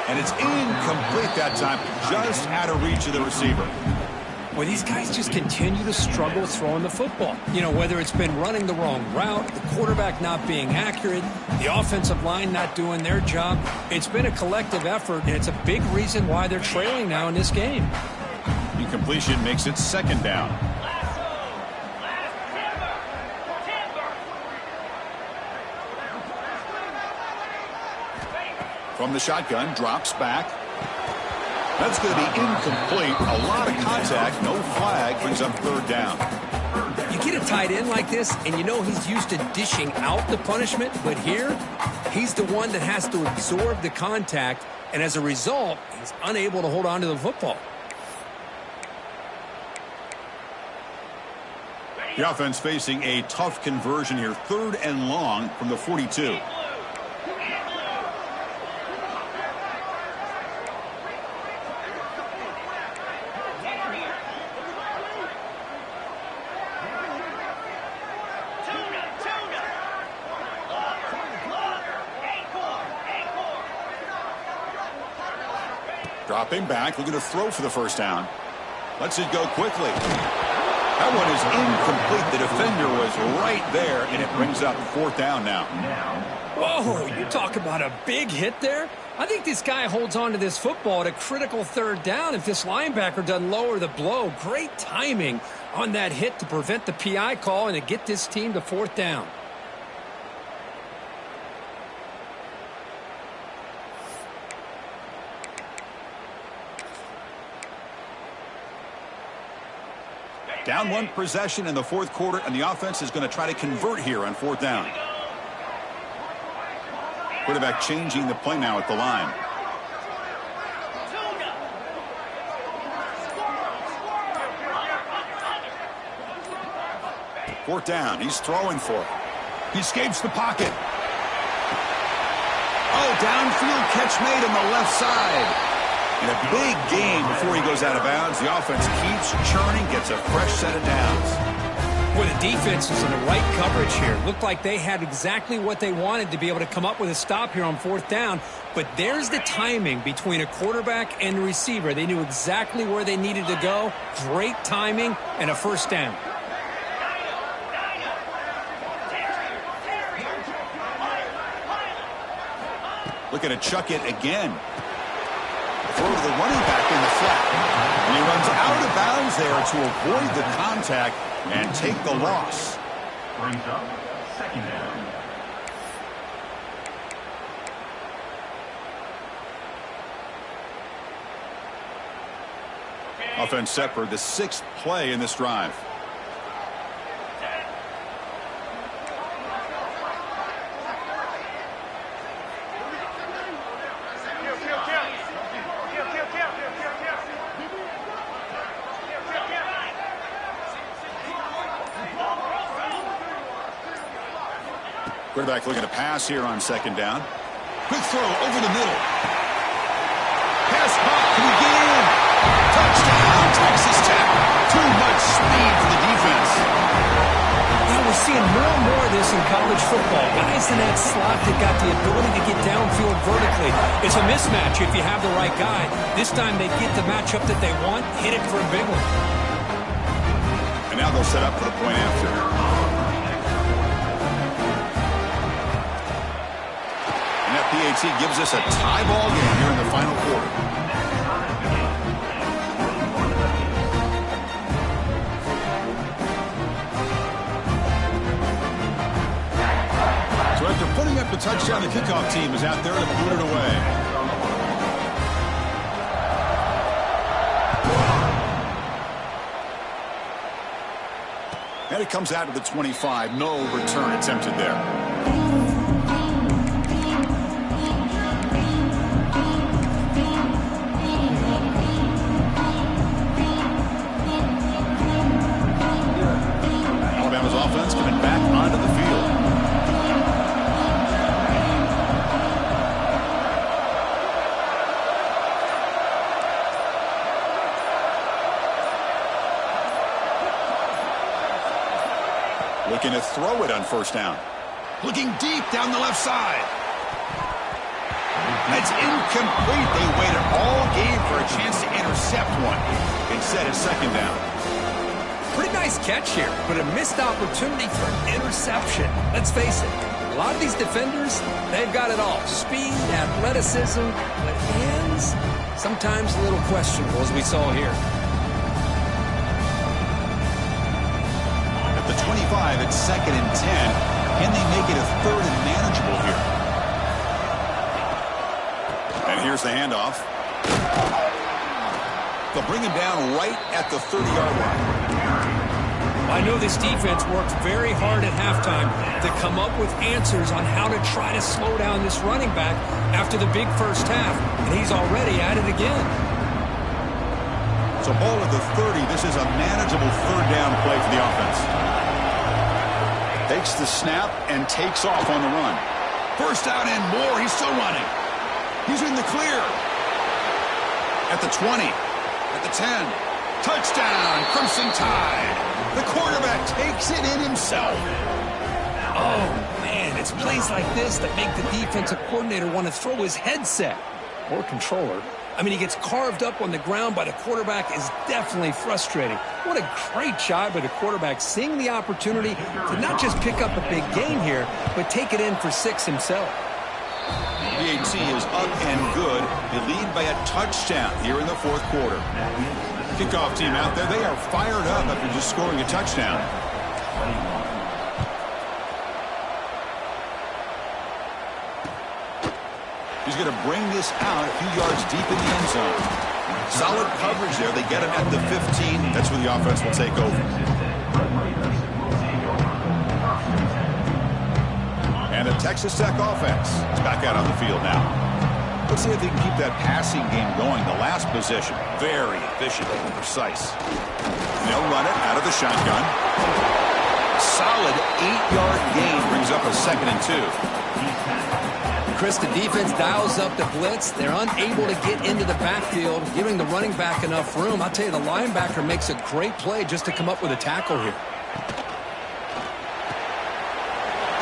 And it's incomplete that time, just out of reach of the receiver. Well, these guys just continue to struggle throwing the football. You know, whether it's been running the wrong route, the quarterback not being accurate, the offensive line not doing their job. It's been a collective effort, and it's a big reason why they're trailing now in this game. Incompletion makes it second down. From the shotgun, drops back. That's going to be incomplete. A lot of contact, no flag, brings up third down. You get a tight end like this, and you know he's used to dishing out the punishment, but here, he's the one that has to absorb the contact, and as a result, he's unable to hold on to the football. The offense facing a tough conversion here. Third and long from the 42. Dropping back, looking to throw for the first down. Lets it go quickly. That one is incomplete. The defender was right there, and it brings up fourth down now. Whoa, you talk about a big hit there. I think this guy holds on to this football at a critical third down if this linebacker doesn't lower the blow. Great timing on that hit to prevent the PI call and to get this team to fourth down. Down one possession in the fourth quarter, and the offense is going to try to convert here on fourth down. Quarterback changing the play now at the line. Fourth down. He's throwing for it. He escapes the pocket. Oh, downfield catch made on the left side. In a big game before he goes out of bounds. The offense keeps churning, gets a fresh set of downs. Boy, the defense is in the right coverage here. Looked like they had exactly what they wanted to be able to come up with a stop here on fourth down. But there's the timing between a quarterback and the receiver. They knew exactly where they needed to go. Great timing and a first down. Looking to chuck it again. Throw to the running back in the flat. And he runs out of bounds there to avoid the contact and take the loss. Brings up second down. Offense set for the sixth play in this drive. Quarterback looking to pass here on second down. Quick throw over the middle. Pass caught. Can he get in? Touchdown, Texas Tech. Too much speed for the defense. Now we're seeing more and more of this in college football. Guys in that slot that got the ability to get downfield vertically. It's a mismatch if you have the right guy. This time they get the matchup that they want, hit it for a big one. And now they'll set up for the point after. And that PAT gives us a tie ball game here in the final quarter. So after putting up touchdown. The kickoff team is out there to boot it away. And it comes out to the 25. No return attempted there. Alabama's offense coming back onto the field. Looking to throw it on first down. Looking deep down the left side. It's incomplete. They waited all game for a chance to intercept one. Instead, it's second down. Pretty nice catch here, but a missed opportunity for an interception. Let's face it, a lot of these defenders, they've got it all. Speed, athleticism, but hands, sometimes a little questionable, as we saw here. At the 25, it's second and 10. Can they make it a third and manageable here? And here's the handoff. They'll bring him down right at the 30-yard line. I know this defense worked very hard at halftime to come up with answers on how to try to slow down this running back after the big first half, and he's already at it again. So ball at the 30. This is a manageable third down play for the offense. Takes the snap and takes off on the run. First down and more. He's still running. He's in the clear. At the 20. At the 10. Touchdown, Crimson Tide. The quarterback takes it in himself. Oh, man, it's plays like this that make the defensive coordinator want to throw his headset or controller. I mean, he gets carved up on the ground by the quarterback is definitely frustrating. What a great job by the quarterback seeing the opportunity to not just pick up a big gain here, but take it in for 6 himself. PAT is up and good. They lead by a touchdown here in the fourth quarter. Kickoff team out there. They are fired up after just scoring a touchdown. He's going to bring this out a few yards deep in the end zone. Solid coverage there. They get him at the 15. That's where the offense will take over. And the Texas Tech offense is back out on the field now. Let's see if they can keep that passing game going. The last possession, very efficient and precise. They'll run it out of the shotgun. Solid 8-yard gain brings up a second and 2. Chris, the defense dials up the blitz. They're unable to get into the backfield, giving the running back enough room. I'll tell you, the linebacker makes a great play just to come up with a tackle here.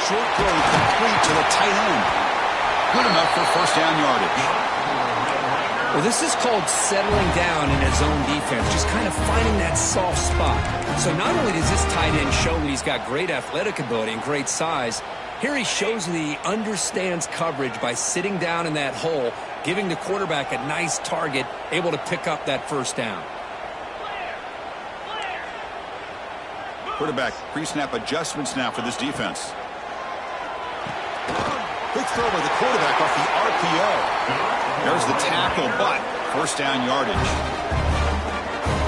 Short throw complete to the tight end. Good enough for first down yardage. Well, this is called settling down in his own defense, just kind of finding that soft spot. So not only does this tight end show that he's got great athletic ability and great size, here he shows that he understands coverage by sitting down in that hole, giving the quarterback a nice target, able to pick up that first down. Quarterback pre-snap adjustments now for this defense. Quick throw by the quarterback off the RPO. There's the tackle, but first down yardage.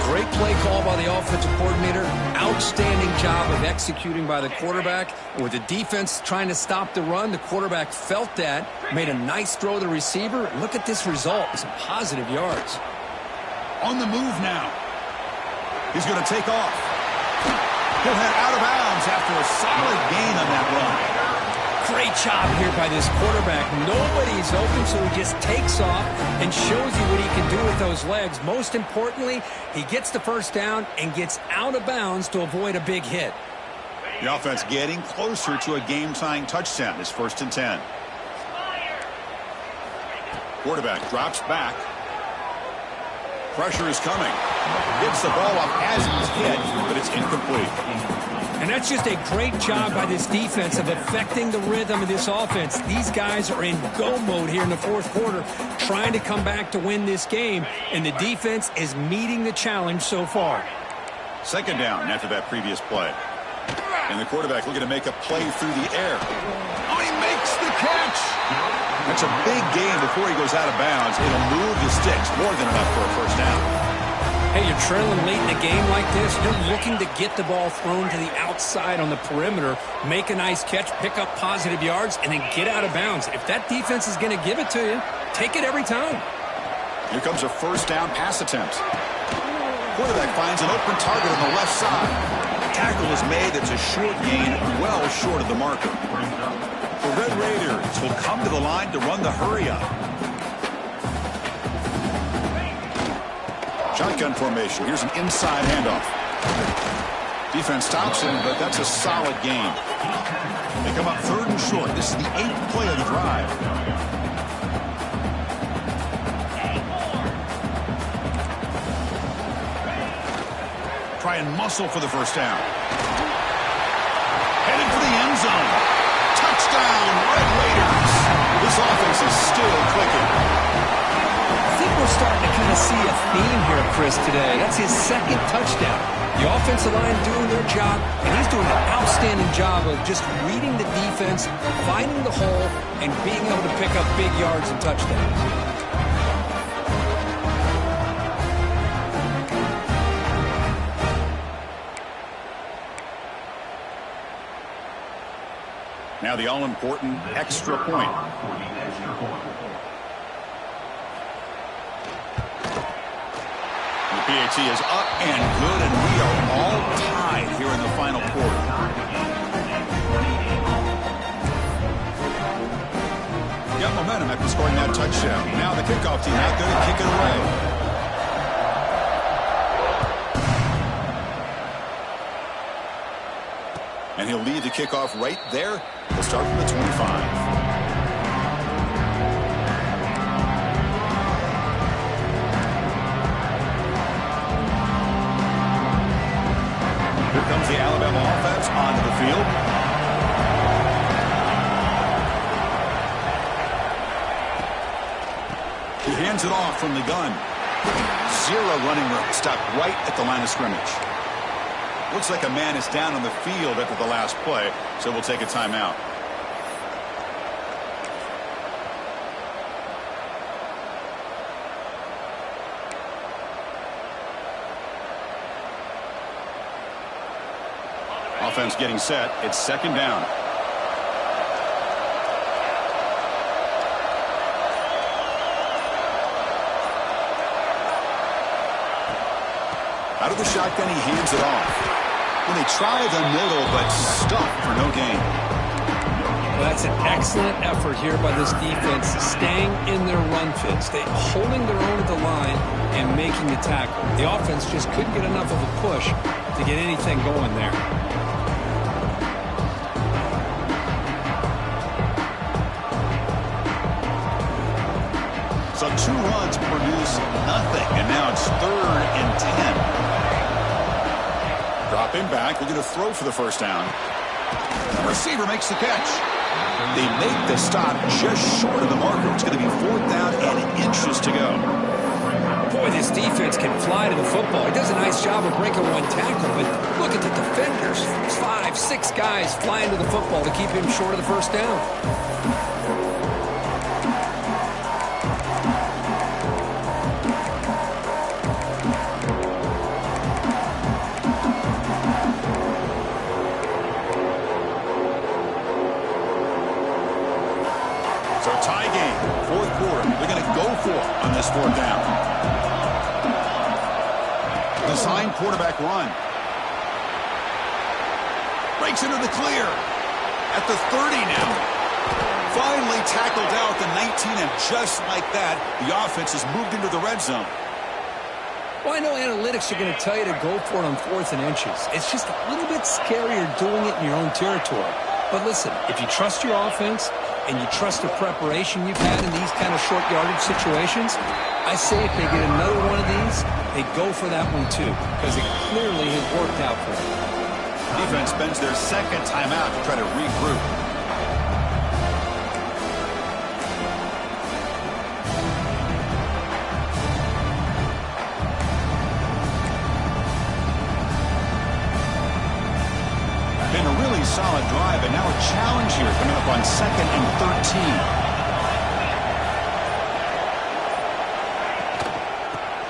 Great play call by the offensive coordinator. Outstanding job of executing by the quarterback. With the defense trying to stop the run, the quarterback felt that, made a nice throw to the receiver. And look at this result, some positive yards. On the move now. He's going to take off. He'll head out of bounds after a solid gain on that run. Great job here by this quarterback. Nobody's open, so he just takes off and shows you what he can do with those legs. Most importantly, he gets the first down and gets out of bounds to avoid a big hit. The offense getting closer to a game-tying touchdown. It's first and 10. Quarterback drops back. Pressure is coming. Gets the ball off as he's hit, but it's incomplete. And that's just a great job by this defense of affecting the rhythm of this offense. These guys are in go mode here in the fourth quarter, trying to come back to win this game, and the defense is meeting the challenge so far. Second down after that previous play. And the quarterback looking to make a play through the air. Oh, he makes the catch. That's a big gain before he goes out of bounds. It'll move the sticks. More than enough for a first down. Hey, you're trailing late in a game like this. You're looking to get the ball thrown to the outside on the perimeter, make a nice catch, pick up positive yards, and then get out of bounds. If that defense is going to give it to you, take it every time. Here comes a first down pass attempt. Quarterback finds an open target on the left side. The tackle is made. That's a short gain, well short of the marker. The Red Raiders will come to the line to run the hurry-up. Shotgun formation. Here's an inside handoff. Defense stops him, but that's a solid gain. They come up 3rd and short. This is the 8th play of the drive. Try and muscle for the first down. Headed for the end zone. Touchdown, Red Raiders. This offense is still clicking. I think we're starting to kind of see a theme here, Chris, today. That's his 2nd touchdown. The offensive line doing their job, and he's doing an outstanding job of just reading the defense, finding the hole, and being able to pick up big yards and touchdowns. Now the all-important extra point. The PAT is up and good, and we are all tied here in the final quarter. Got momentum after scoring that touchdown. Now the kickoff team out there to kick it away. And he'll lead the kickoff right there. We'll start from the 25. Here comes the Alabama offense onto the field. He hands it off from the gun. 0 running room. Stopped right at the line of scrimmage. Looks like a man is down on the field after the last play, so we'll take a timeout. Offense getting set. It's 2nd down. Out of the shotgun, he hands it off. When they try the middle, but stuck for no gain. Well, that's an excellent effort here by this defense, staying in their run fits, holding their own at the line and making the tackle. The offense just couldn't get enough of a push to get anything going there. So 2 runs produce nothing, and now it's 3rd and 10. Drop him back. We're going to throw for the first down. The receiver makes the catch. They make the stop just short of the marker. It's going to be 4th down and inches to go. Boy, this defense can fly to the football. He does a nice job of breaking one tackle, but look at the defenders. 5, 6 guys flying to the football to keep him short of the first down. On this 4th down. Design quarterback run. Breaks into the clear. At the 30 now. Finally tackled out the 19, and just like that, the offense has moved into the red zone. Well, I know analytics are going to tell you to go for it on 4th and inches. It's just a little bit scarier doing it in your own territory. But listen, if you trust your offense and you trust the preparation you've had in these kind of short yardage situations, I say if they get another one of these, they go for that one too, because it clearly has worked out for them. Defense spends their 2nd timeout to try to regroup. Been a really pretty solid drive, and now a challenge here coming up on 2nd and 13.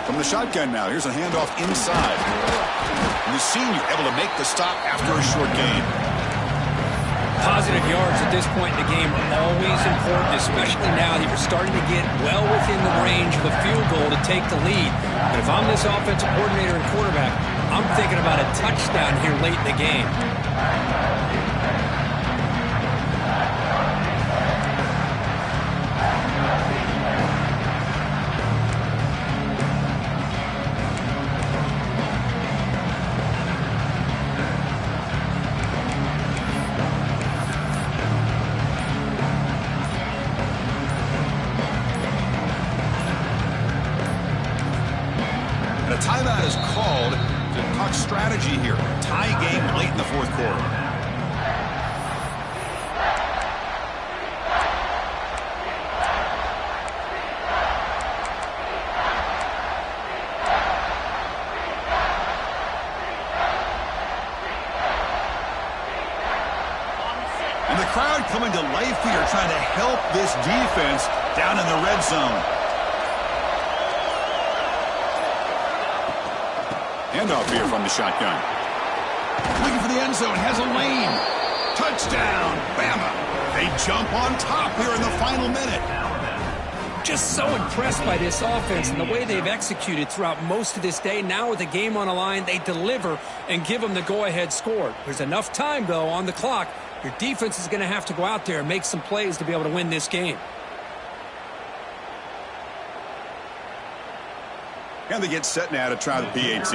From the shotgun now, here's a handoff inside. And the senior able to make the stop after a short gain. Positive yards at this point in the game are always important, especially now that you're starting to get well within the range of a field goal to take the lead. But if I'm this offensive coordinator and quarterback, I'm thinking about a touchdown here late in the game. A timeout is called to talk strategy here. Tie game late in the 4th quarter. And the crowd coming to life here, trying to help this defense down in the red zone. Handoff here from the shotgun. Looking for the end zone, has a lane. Touchdown, Bama. They jump on top here in the final minute. Just so impressed by this offense and the way they've executed throughout most of this day. Now with the game on the line, they deliver and give them the go-ahead score. There's enough time, though, on the clock. Your defense is going to have to go out there and make some plays to be able to win this game. And they get set now to try the PAT.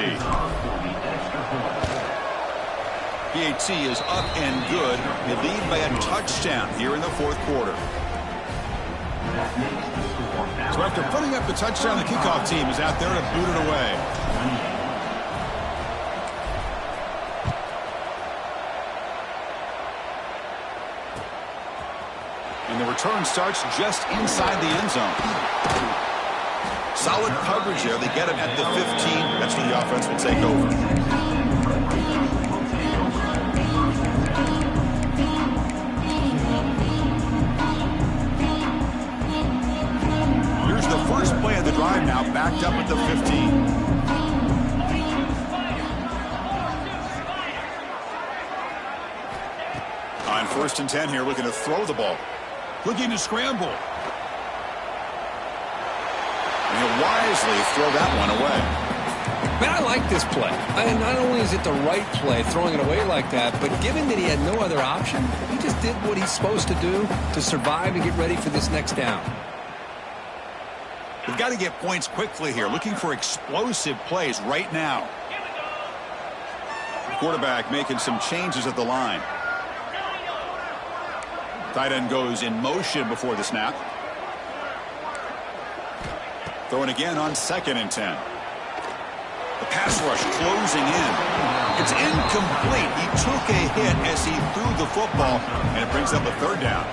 PAT is up and good. They lead by a touchdown here in the 4th quarter. So after putting up the touchdown, the kickoff team is out there to boot it away. And the return starts just inside the end zone. Solid coverage there. They get him at the 15. That's where the offense will take over. Here's the first play of the drive now, backed up at the 15. On 1st and 10 here, looking to throw the ball. Looking to scramble. And he'll wisely throw that one away. Man, I like this play. Not only is it the right play, throwing it away like that, but given that he had no other option, he just did what he's supposed to do to survive and get ready for this next down. We've got to get points quickly here, looking for explosive plays right now. Quarterback making some changes at the line. Tight end goes in motion before the snap. Throwing again on 2nd and 10. The pass rush closing in. It's incomplete. He took a hit as he threw the football, and it brings up a 3rd down.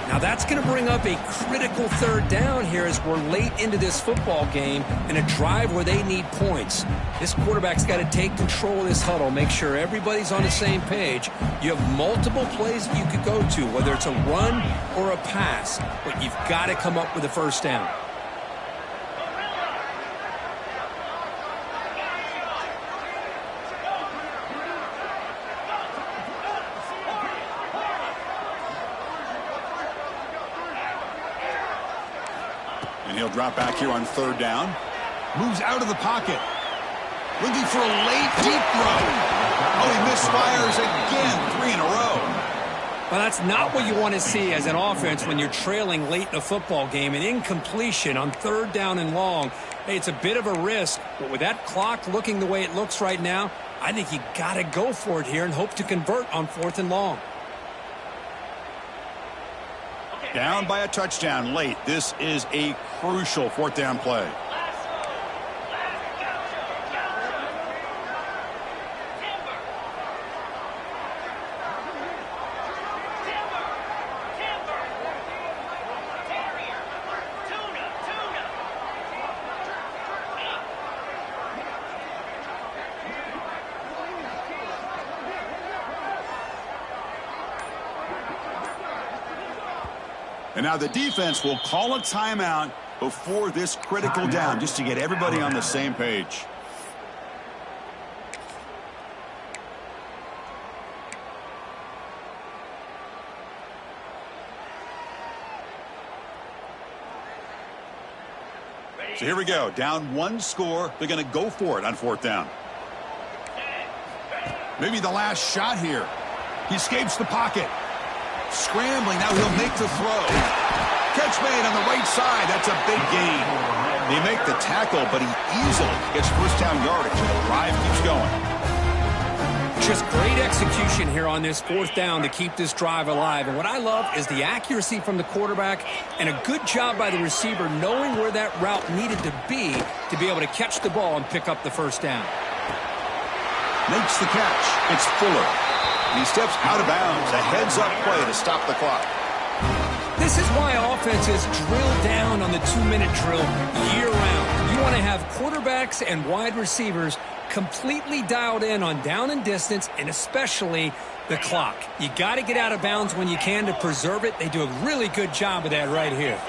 Now that's going to bring up a critical 3rd down here as we're late into this football game in a drive where they need points. This quarterback's got to take control of this huddle, make sure everybody's on the same page. You have multiple plays that you could go to, whether it's a run or a pass, but you've got to come up with a 1st down. And he'll drop back here on 3rd down. Moves out of the pocket. Looking for a late deep throw. Oh, he misfires again. 3 in a row. Well, that's not what you want to see as an offense when you're trailing late in a football game. An incompletion on 3rd down and long. Hey, it's a bit of a risk, but with that clock looking the way it looks right now, I think you got to go for it here and hope to convert on 4th and long. Down by a touchdown late. This is a crucial 4th down play. And now the defense will call a timeout before this critical down, just to get everybody on the same page. So here we go. Down one score. They're going to go for it on fourth down. Maybe the last shot here. He escapes the pocket. Scrambling. Now he'll make the throw. Catch made on the right side. That's a big gain. They make the tackle, but he easily gets first down yardage, and the drive keeps going. Just great execution here on this fourth down to keep this drive alive. And what I love is the accuracy from the quarterback and a good job by the receiver knowing where that route needed to be able to catch the ball and pick up the first down. Makes the catch. It's Fuller. And he steps out of bounds. A heads-up play to stop the clock. This is why offenses drill down on the 2-minute drill year-round. You want to have quarterbacks and wide receivers completely dialed in on down and distance, and especially the clock. You got to get out of bounds when you can to preserve it. They do a really good job of that right here.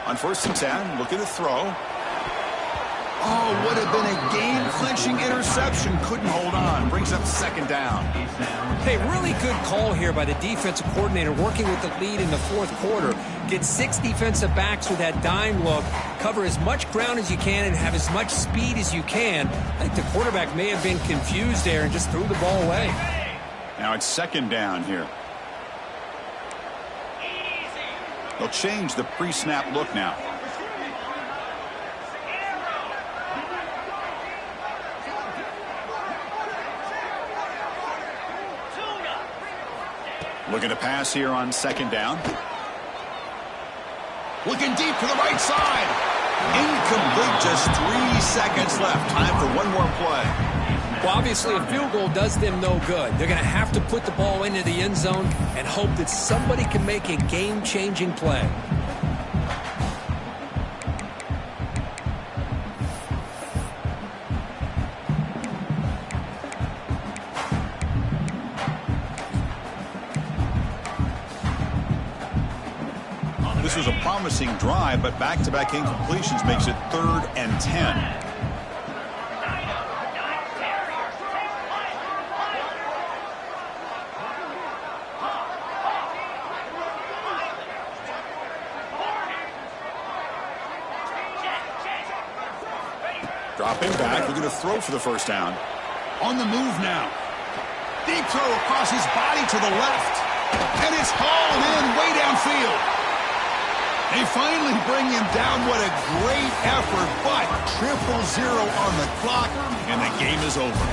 On first and 10, looking to throw. Oh, would have been a game-clinching interception. Couldn't hold on. Brings up second down. Hey, really good call here by the defensive coordinator working with the lead in the fourth quarter. Get 6 defensive backs with that dime look. Cover as much ground as you can and have as much speed as you can. I think the quarterback may have been confused there and just threw the ball away. Now it's second down here. They'll change the pre-snap look now. Looking to pass here on second down. Looking deep to the right side. Incomplete, just 3 seconds left. Time for one more play. Well, obviously a field goal does them no good. They're going to have to put the ball into the end zone and hope that somebody can make a game-changing play. This was a promising drive, but back-to-back incompletions makes it 3rd and 10. Dropping back, looking to throw for the first down. On the move now. Deep throw across his body to the left. And it's hauled in way downfield. They finally bring him down. What a great effort, but 0-0 on the clock, and the game is over.